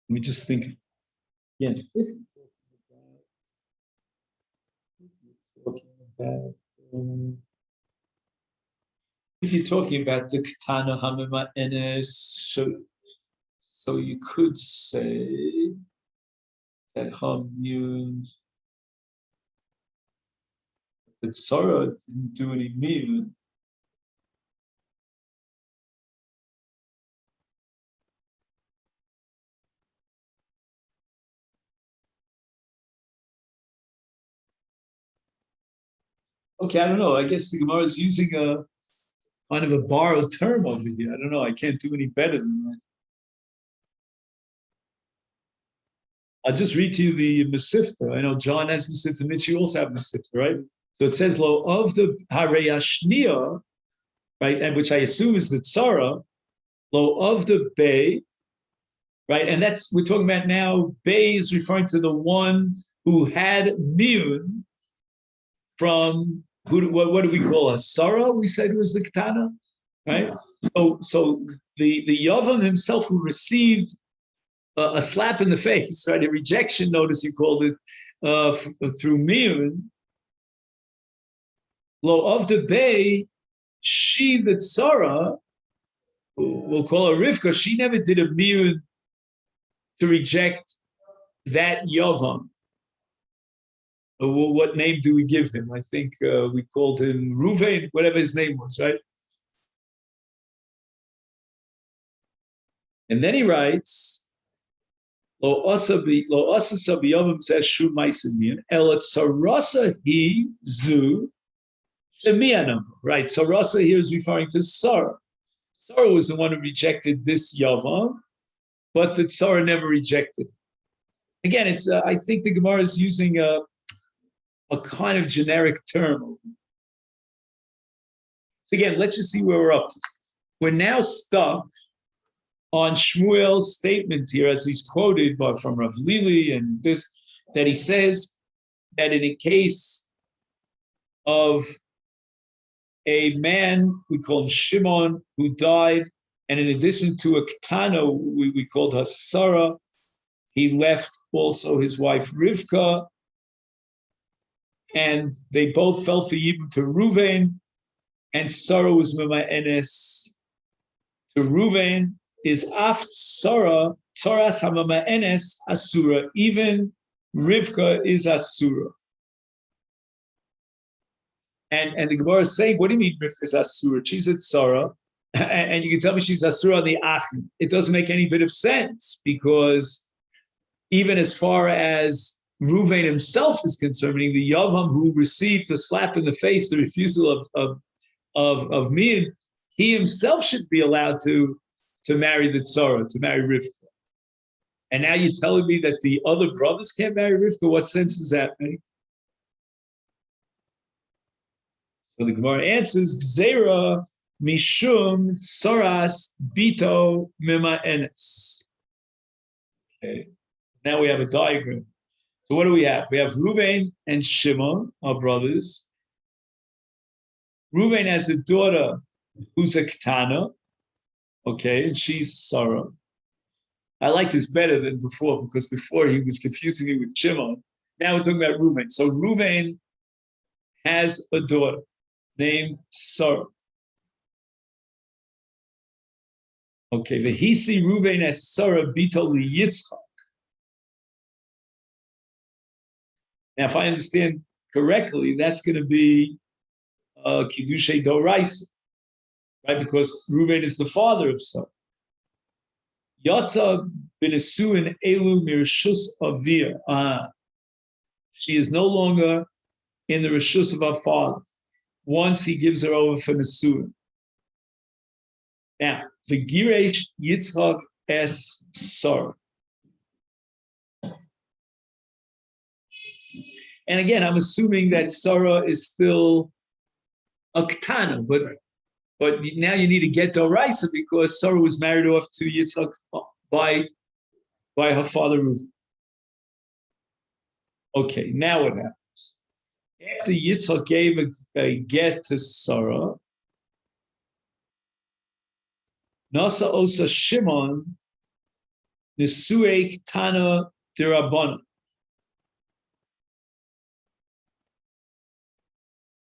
Let me just think. Yeah, talking about If you're talking about the Ketana Hamima Enes, so you could say that Hamyun, that Sarah didn't do any miyun. Okay, I don't know. I guess the Gemara is using a kind of a borrowed term over here. I don't know. I can't do any better than that. I'll just read to you the Masifta. I know John has Masifta, Mitch, you also have Masifta, right? So it says, Lo of the Hareyashnia, right, and which I assume is the Tzara, Lo of the Bay, right? And that's, we're talking about now, Bay is referring to the one who had Miyun from, what do we call her? Sarah, we said was the Ketana, right? So the Yavam himself who received a slap in the face, right? A rejection notice, you called it, through Miyun. Lo of the Bay, she, the Tzara, we'll call her Rivka, she never did a Miyun to reject that Yavam. What name do we give him? I think we called him Ruvain, whatever his name was, right? And then he writes, Lo asa sabiyavam says shu ma'asim el tzarasa hi zu shemiyanam. Right, tzarasa here is referring to Sarah. Sarah was the one who rejected this yavam, but the Tzara never rejected it. Again, it's I think the Gemara is using a kind of generic term. So again, let's just see where we're up to. We're now stuck on Shmuel's statement here, as he's quoted from Rav Lili and this, that he says that in a case of a man, we call him Shimon, who died, and in addition to a Ketana, we called her Sarah, he left also his wife Rivka, and they both fell for Yibum to Ruvain, and Sarah was Mima'enes to Ruvain, is Af Sarah, Tzoras HaMima'enes Asura, even Rivka is Asura. And the Gemara is saying, what do you mean Rivka is Asura? She's a Tzara, and you can tell me she's Asura on the Achim. It doesn't make any bit of sense, because even as far as Ruvain himself is concerned, meaning the Yavam who received the slap in the face, the refusal of Miyun, he himself should be allowed to marry the Tzara, to marry Rivka. And now you're telling me that the other brothers can't marry Rivka? What sense does that make? So the Gemara answers, Gzeira mishum tzoras bito mima'enes. Okay, now we have a diagram. So what do we have? We have Ruvain and Shimon, our brothers. Ruvain has a daughter who's a Ketana, okay, and she's Sarah. I like this better than before, because before he was confusing me with Shimon. Now we're talking about Ruvain. So Ruvain has a daughter named Sarah. Okay, the Hisi Ruvain as Sarah Bito Yitzchak. Now, if I understand correctly, that's going to be Kiddushay Doraisa, right? Because Reuven is the father of Sarah. Yatza b'nesuin elu mirshus avia. She is no longer in the reshus of her father once he gives her over for nesuin. Now, the Giresh Yitzchak es Sarah. And again, I'm assuming that Sarah is still a Ketana, but now you need to get Doraisa, because Sarah was married off to Yitzchak by her father Reuven. Okay, now what happens? After Yitzchak gave a get to Sarah, Nasa Osa Shimon Nisue Ketana Dirabana.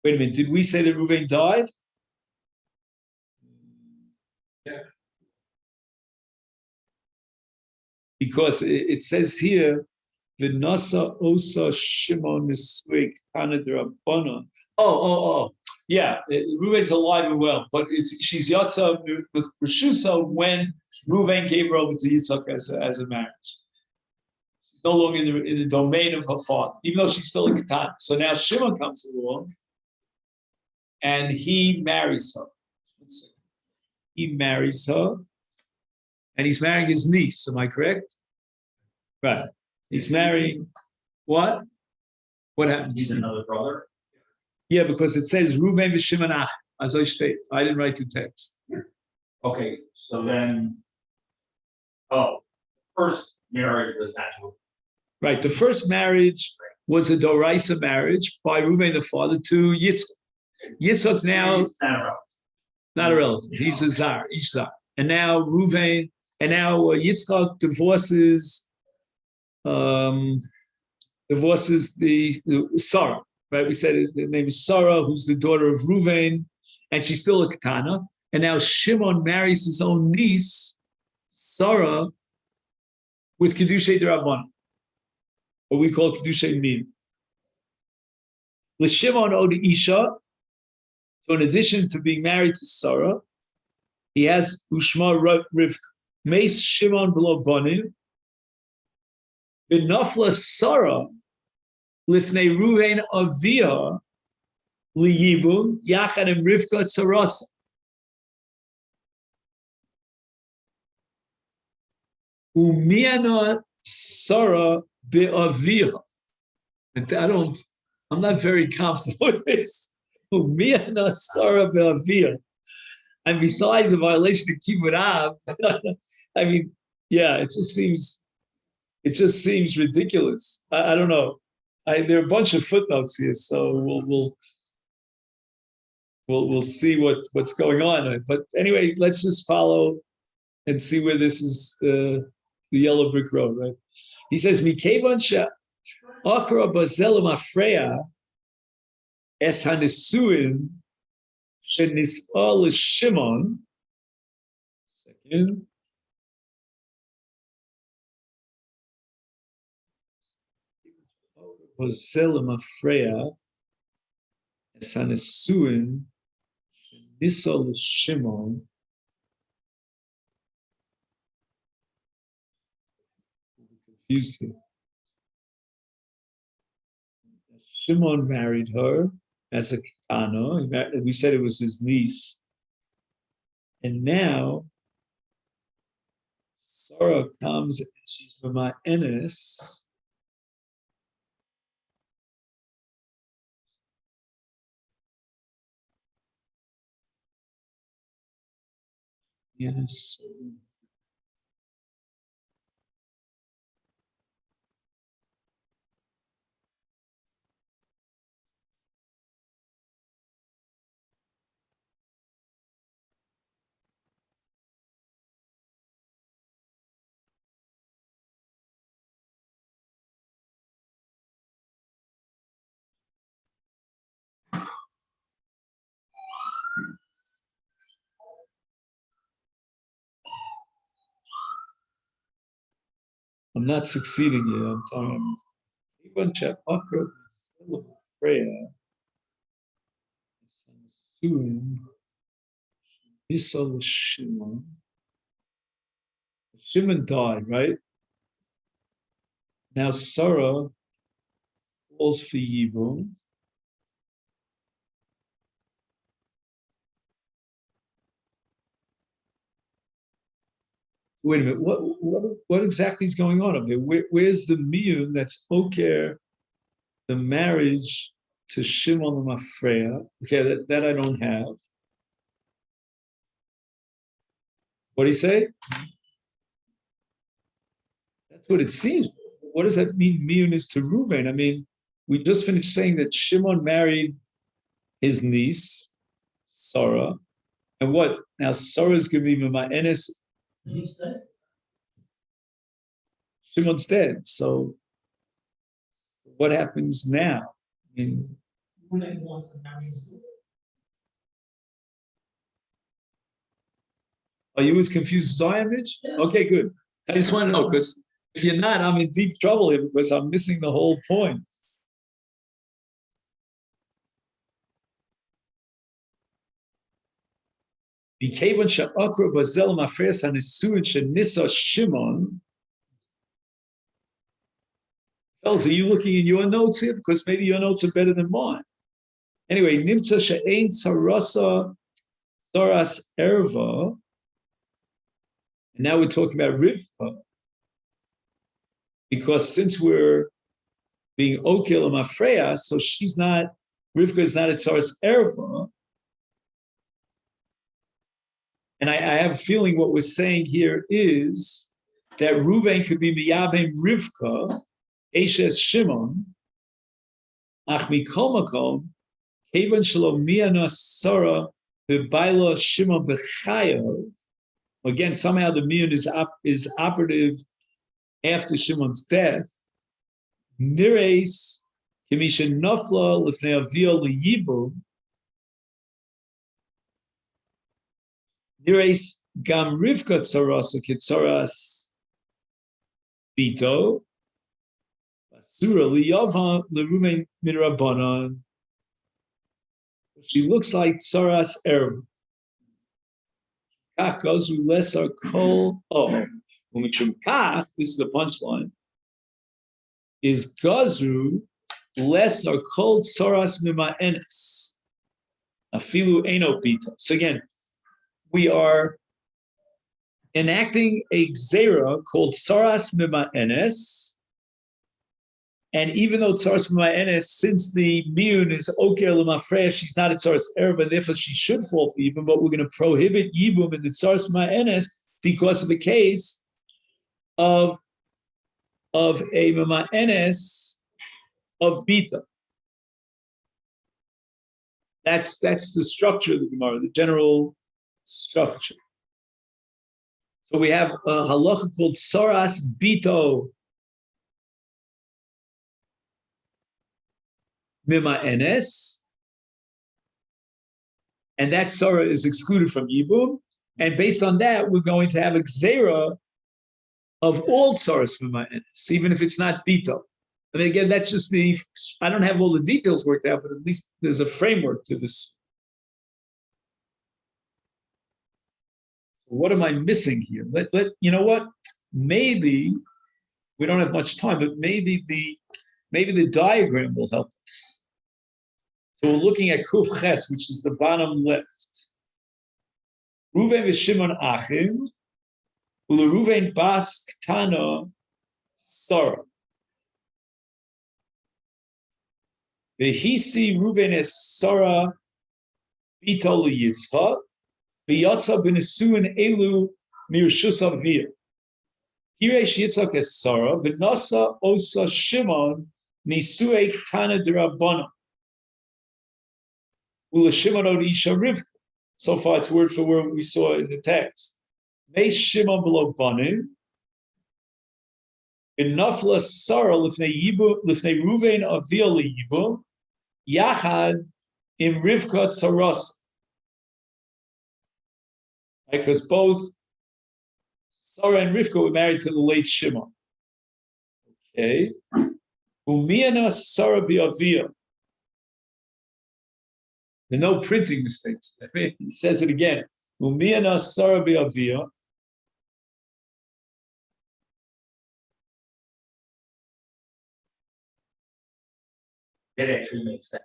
Wait a minute, did we say that Reuven died? because it says here, V'nasa osa Shimon nisui kana derabbanan. Oh. Yeah, Reuven's alive and well, but she's Yatza with Rishusa when Reuven gave her over to Yitzchak as a marriage. She's no longer in the domain of her father, even though she's still a Katan. So now Shimon comes along and he marries her. He marries her and he's marrying his niece. Am I correct? Right. He's marrying what? What happens? He's another brother. Yeah, because it says Reuven v'Shimon ach, as I state. I didn't write the text. Okay, so then, first marriage was natural. Right. The first marriage was a Doraisa marriage by Reuven the father to Yitzchak. Yitzchak now He's not a relative. He's a Zar, Ish Zar. And now Reuven, and now Yitzchak divorces the Sarah. Right, we said the name is Sarah, who's the daughter of Reuven, and she's still a Ketana. And now Shimon marries his own niece, Sarah, with Kedushay D'Rabbanan, what we call Kedushay Min. L'Shimon od Isha, so in addition to being married to Sarah, he has Ushma Rivka, Meis Shimon below Banim, V'nafla Sarah, Lifnei Reuven Avia Liyibum Yachad and Rivka Tzarasa. Umiana Sarah be'Avia. I'm not very comfortable with this. Umiana Sarah be'Avia. And besides a violation of Kibbutz Av, I mean, yeah, it just seems ridiculous. I don't know. There are a bunch of footnotes here, so we'll see what's going on. But anyway, let's just follow and see where this is the yellow brick road, right? He says, "Mikevan she akra bazelim afreya es hanisuin shenisal Shimon." Second. Bazelim afreya es hanisuin shenisal Shimon. Confused here. Shimon married her as a Ketana. We said it was his niece. And now Sarah comes and she's from my Enes. Yes. I'm not succeeding here. I'm talking about prayer. Soon, Shimon. Shimon died, right? Now Sarah falls for Yibum. Wait a minute. What exactly is going on over here? Where's the miyun that's oker the marriage to Shimon and Mafreya? Okay, that I don't have. What do you say? That's what it seems. What does that mean? Miyun is to Reuven. I mean, we just finished saying that Shimon married his niece, Sarah. And what? Now Sarah's going to be my Enes. He's dead. Shimon's dead. So what happens now? I mean, are you as confused as I am, Mitch? Yeah. Okay, good. I just want to know because If you're not, I'm in deep trouble here because I'm missing the whole point. Shimon. Fellas, are you looking in your notes here? Because maybe your notes are better than mine. Anyway, Nimtza she'ein tzarasa tzaras erva. And now we're talking about Rivka. Because since we're being Okil and Mafreya, so Rivka is not a tzaras erva. And I have a feeling what we're saying here is that Ruvain could be Miyabim Rivka, Eshes Shimon, Ach Mikol Makom, Kevan Shalom Miyana Sara, Bebaila Shimon Bechayo. Again, somehow the Miyun is operative after Shimon's death. Nires, Kimisha Nofla, Lifnei Avia Liyibum, Nires Gam Rivka Tzarasa Kitzaras Bito, Basura Liyavha Leruven Midrabanan. She looks like Tzaras Erev. Kach Gazru Lesar Kol. Umichum Kach, this is the punchline, is Gazru Lesar Kol Tzaras Mima'enes. Afilu Eno Bito. So again, we are enacting a Gzera called Tzaras Mima'enes. And even though Tzaras Mima'enes, since the Miyun is Oker L'Mafreya, she's not a Tzaras Erva, and therefore she should fall for Yibum, but we're going to prohibit Yibum in the Tzaras Mima'enes because of a case of a Mima'enes of Bita. That's the structure of the Gemara, the general structure. So we have a halacha called Tzaras Bito Mima'enes, and that Sarah is excluded from Yibum, and based on that, we're going to have a Gzera of all Tzaras Mima'enes, even if it's not Bito. I mean, again, that's just I don't have all the details worked out, but at least there's a framework to this. What am I missing here? You know what? Maybe we don't have much time, but maybe the diagram will help us. So we're looking at Kuf Ches, which is the bottom left. Ruven v'Shimon Achim, u'leRuven bas Ktana Sarah. V'hisi Ruven es Sarah bito l'Yitzchak, v'yatza b'nesuin elu mirshus avir. Hiresh Yitzchak es Sarah, v'nasa osa Shimon nisuei Ktana d'Rabbanan. So far, it's word for word we saw in the text. Meis Shimon below Banim. In Nafla Sarah lifnei Ruven avia liyibum yachad im Rivka Tzaras. Because both Sarah and Rivka were married to the late Shimon. Okay. Umiana Sarah bi'avia. There are no printing mistakes. He says it again. Umiana Sarah bi'avia. That actually makes sense.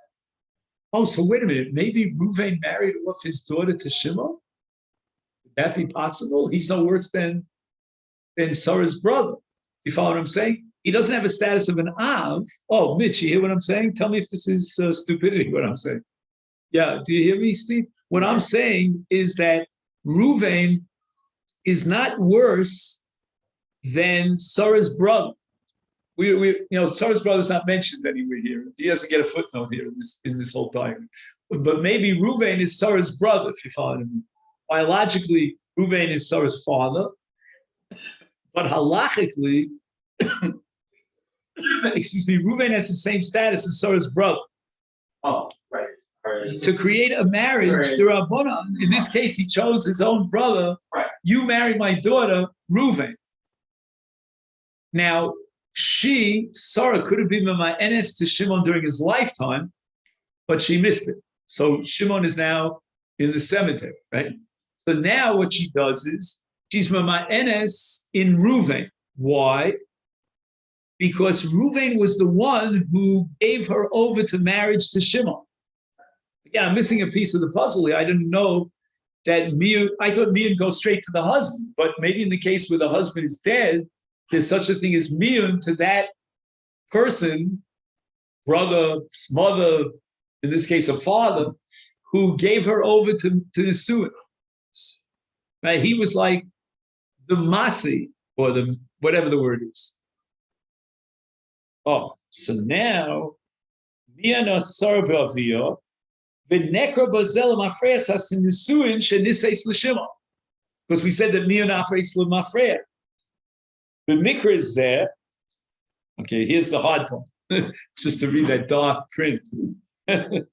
Oh, so wait a minute. Maybe Ruvain married off his daughter to Shimon? Would that be possible? He's no worse than Sarah's brother. You follow what I'm saying? He doesn't have a status of an Av. Oh, Mitch, you hear what I'm saying? Tell me if this is stupidity, what I'm saying. Yeah, do you hear me, Steve? What I'm saying is that Ruvain is not worse than Sarah's brother. Sarah's brother is not mentioned anywhere here. He doesn't get a footnote here in this whole diagram. But maybe Ruvain is Sarah's brother, if you follow me. Biologically, Ruvain is Sarah's father, but halachically, Ruvain has the same status as Sarah's brother. Oh, right. To create a marriage, in this case, he chose his own brother. Right. You married my daughter, Ruvain. Now, Sarah could have been Ma'enes to Shimon during his lifetime, but she missed it. So Shimon is now in the cemetery, right? So now what she does is she's Ma'enes in Reuven. Why? Because Reuven was the one who gave her over to marriage to Shimon. Yeah, I'm missing a piece of the puzzle here. I didn't know that Miyun, I thought Miyun goes straight to the husband, but maybe in the case where the husband is dead, there's such a thing as Miyun to that person, brother, mother, in this case, a father, who gave her over to the Suin. Right? He was like the Masi, or the whatever the word is. Oh, so now, Miyana Sarabavia, V'nekra Bazel Mafreas Hasin Nisuin Sheniseis L'Shimon. Because we said that Miyana operates L'Mafreya. The Mikra is there. Okay, here's the hard part. Just to read that dark print. The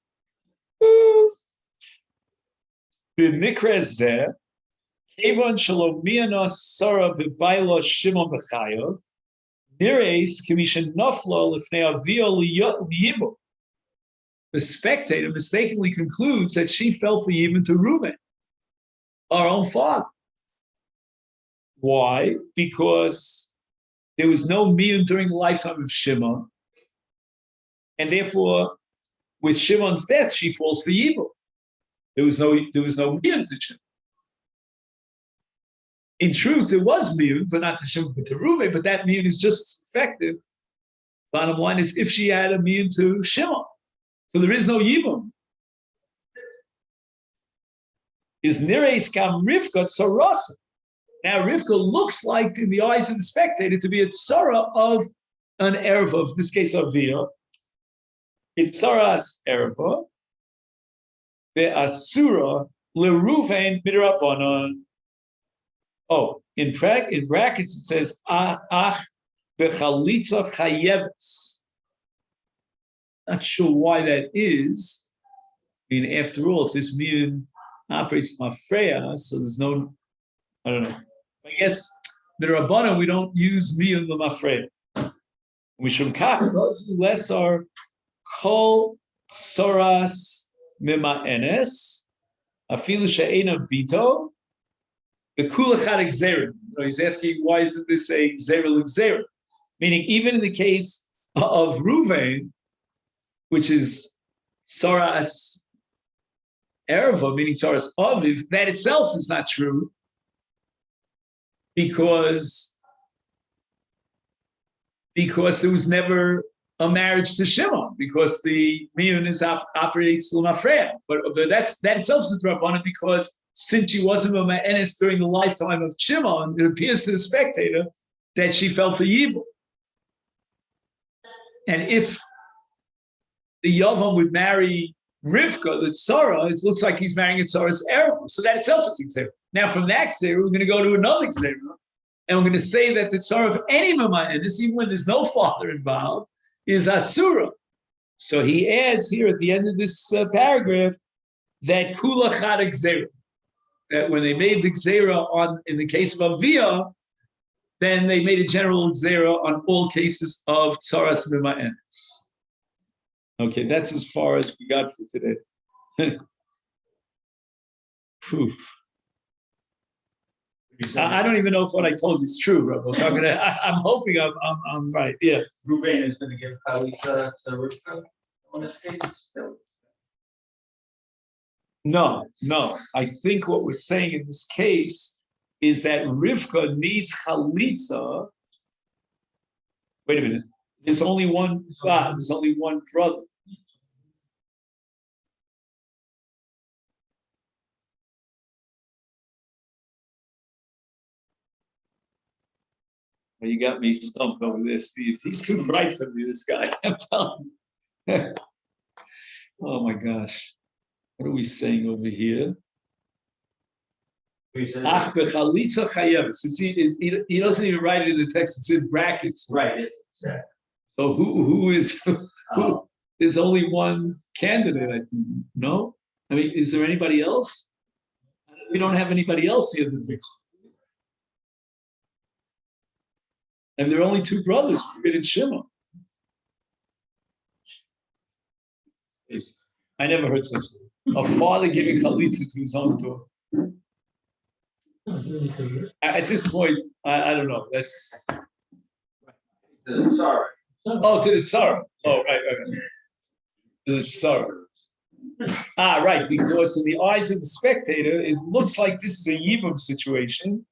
Mikra is there. Kevon Shalom Miyana Sara V'Bailo Shimon B'Chayav. Nireis Kamisha Noflo L'Fnei Avio L'Yibo. The spectator mistakenly concludes that she fell for Yibum to Reuven, our own father. Why? Because there was no Miyun during the lifetime of Shimon, and therefore, with Shimon's death, she falls for Yibum. There was no Miyun to Shimon. In truth, there was Miyun, but not to Shimon, but to Reuven. But that Miyun is just effective. Bottom line is, if she had a Miyun to Shimon. So there is no Yibum. Is Nireis Kam Rivka Tzarasa. Now Rivka looks like, in the eyes of the spectator, to be a tzara of an erva, of this case Avia. It's tzaras erva. The asura leruven midrabanon. Oh, in brackets it says ach bechalitza chayeves. Not sure why that is. I mean, after all, if this miyun operates mafreya, so there's no, I don't know. I guess midrabanan we don't use miyun l'mafreya. We should those less are kol soras mima enes afilu she'ena bito the kulachad exerim. He's asking, why isn't this a zeril exerim? Meaning, even in the case of Reuven, which is Saras Erva, meaning Saras Aviv, that itself is not true because there was never a marriage to Shimon, because the Miyun is operates L'Mafreya. But that itself is a Drabanan, because since she wasn't a Ma'enes during the lifetime of Shimon, it appears to the spectator that she fell for Yibum. And if the Yavam would marry Rivka, the Tzara, it looks like he's marrying a Tzara's Erva. So that itself is Xera. Now from that Xera, we're going to go to another Xera, and we're going to say that the Tzara of any Ma'enes, even when there's no father involved, is Asura. So he adds here at the end of this paragraph that Kula Chad Xera. That when they made the Xera in the case of Avia, then they made a general Xera on all cases of Tzaras Mima'enes. Okay, that's as far as we got for today. I don't even know if what I told you is true, Rabbi. So I'm hoping I'm right. Yeah. Reuven is going to give Chalitza to Rivka on this case. No. I think what we're saying in this case is that Rivka needs Chalitza. Wait a minute. There's only one God. There's only one brother. Well, you got me stumped over this, Steve. He's too bright for me, this guy. I'm telling you. Oh my gosh. What are we saying over here? Ach bechalitza chayeves. He doesn't even write it in the text. It's in brackets. Right. Exactly. So who is who? There's only one candidate, I think. No, I mean, is there anybody else? We don't have anybody else here in the picture. And there are only two brothers, Reuben and Shimon. I never heard such a father giving chalitza to his own daughter. At this point, I don't know. That's Sorry. to the tzara. Oh, right. To the tzara. Right. Because in the eyes of the spectator, it looks like this is a yibum situation,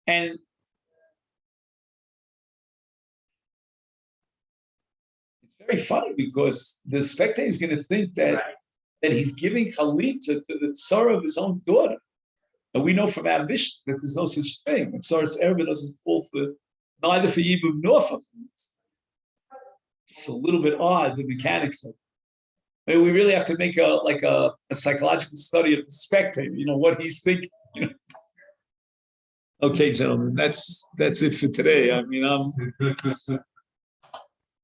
and it's very funny because the spectator is going to think that he's giving chalitza to the tzara of his own daughter. And we know from our Mishnah that there's no such thing. Tzaras erba doesn't fall for neither for yibum nor for chalitza. It's a little bit odd, the mechanics of it. I mean, we really have to make a psychological study of the spectator, what he's thinking. Okay, gentlemen, that's it for today. I mean,